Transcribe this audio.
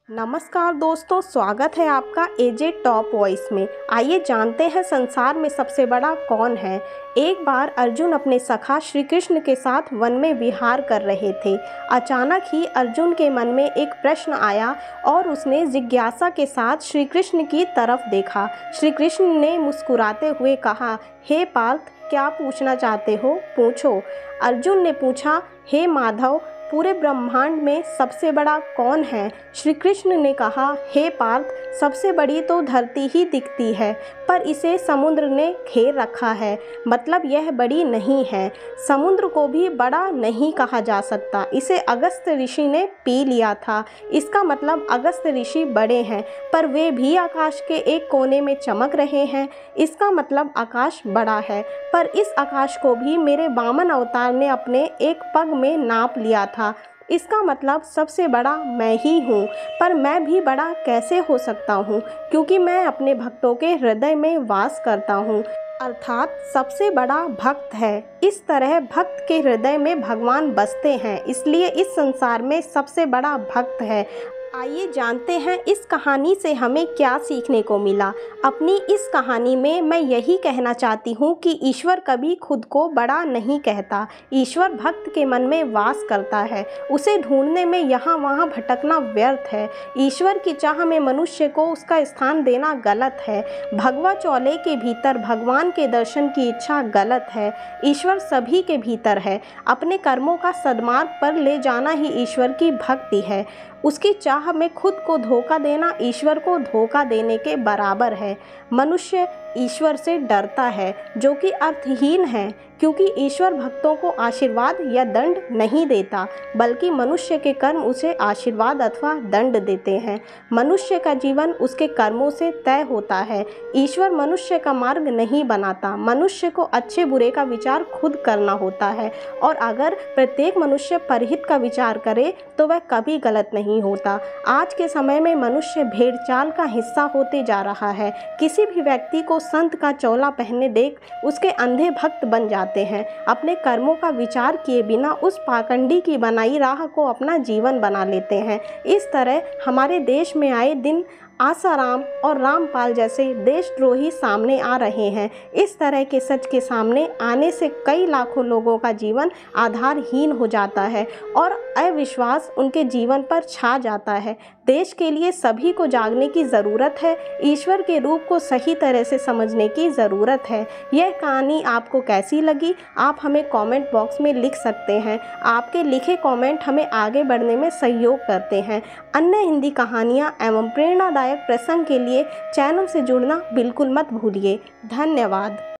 नमस्कार दोस्तों, स्वागत है आपका एजे टॉप वॉइस में। आइए जानते हैं संसार में सबसे बड़ा कौन है। एक बार अर्जुन अपने सखा श्री कृष्ण के साथ वन में विहार कर रहे थे। अचानक ही अर्जुन के मन में एक प्रश्न आया और उसने जिज्ञासा के साथ श्री कृष्ण की तरफ देखा। श्री कृष्ण ने मुस्कुराते हुए कहा, हे पार्थ, क्या पूछना चाहते हो, पूछो। अर्जुन ने पूछा, हे माधव, पूरे ब्रह्मांड में सबसे बड़ा कौन है। श्री कृष्ण ने कहा, हे पार्थ, सबसे बड़ी तो धरती ही दिखती है, पर इसे समुद्र ने घेर रखा है, मतलब यह बड़ी नहीं है। समुद्र को भी बड़ा नहीं कहा जा सकता, इसे अगस्त्य ऋषि ने पी लिया था। इसका मतलब अगस्त्य ऋषि बड़े हैं, पर वे भी आकाश के एक कोने में चमक रहे हैं। इसका मतलब आकाश बड़ा है, पर इस आकाश को भी मेरे वामन अवतार ने अपने एक पग में नाप लिया था। इसका मतलब सबसे बड़ा मैं ही हूँ, पर मैं भी बड़ा कैसे हो सकता हूँ, क्योंकि मैं अपने भक्तों के हृदय में वास करता हूँ, अर्थात सबसे बड़ा भक्त है। इस तरह भक्त के हृदय में भगवान बसते हैं, इसलिए इस संसार में सबसे बड़ा भक्त है। आइए जानते हैं इस कहानी से हमें क्या सीखने को मिला। अपनी इस कहानी में मैं यही कहना चाहती हूँ कि ईश्वर कभी खुद को बड़ा नहीं कहता। ईश्वर भक्त के मन में वास करता है, उसे ढूंढने में यहाँ वहाँ भटकना व्यर्थ है। ईश्वर की चाह में मनुष्य को उसका स्थान देना गलत है। भगवा चौले के भीतर भगवान के दर्शन की इच्छा गलत है। ईश्वर सभी के भीतर है। अपने कर्मों का सद्मार्ग पर ले जाना ही ईश्वर की भक्ति है। उसकी चाह में खुद को धोखा देना ईश्वर को धोखा देने के बराबर है। मनुष्य ईश्वर से डरता है, जो कि अर्थहीन है, क्योंकि ईश्वर भक्तों को आशीर्वाद या दंड नहीं देता, बल्कि मनुष्य के कर्म उसे आशीर्वाद अथवा दंड देते हैं। मनुष्य का जीवन उसके कर्मों से तय होता है। ईश्वर मनुष्य का मार्ग नहीं बनाता। मनुष्य को अच्छे बुरे का विचार खुद करना होता है, और अगर प्रत्येक मनुष्य परहित का विचार करे तो वह कभी गलत नहीं होता। आज के समय में मनुष्य भेड़चाल का हिस्सा होते जा रहा है। किसी भी व्यक्ति को संत का चोला पहने देख उसके अंधे भक्त बन जाते हैं। अपने कर्मों का विचार किए बिना उस पाखंडी की बनाई राह को अपना जीवन बना लेते हैं। इस तरह हमारे देश में आए दिन आसाराम और रामपाल जैसे देशद्रोही सामने आ रहे हैं। इस तरह के सच के सामने आने से कई लाखों लोगों का जीवन आधारहीन हो जाता है और अविश्वास उनके जीवन पर छा जाता है। देश के लिए सभी को जागने की ज़रूरत है। ईश्वर के रूप को सही तरह से समझने की ज़रूरत है। यह कहानी आपको कैसी लगी, आप हमें कमेंट बॉक्स में लिख सकते हैं। आपके लिखे कमेंट हमें आगे बढ़ने में सहयोग करते हैं। अन्य हिंदी कहानियाँ एवं प्रेरणादायक प्रसंग के लिए चैनल से जुड़ना बिल्कुल मत भूलिए। धन्यवाद।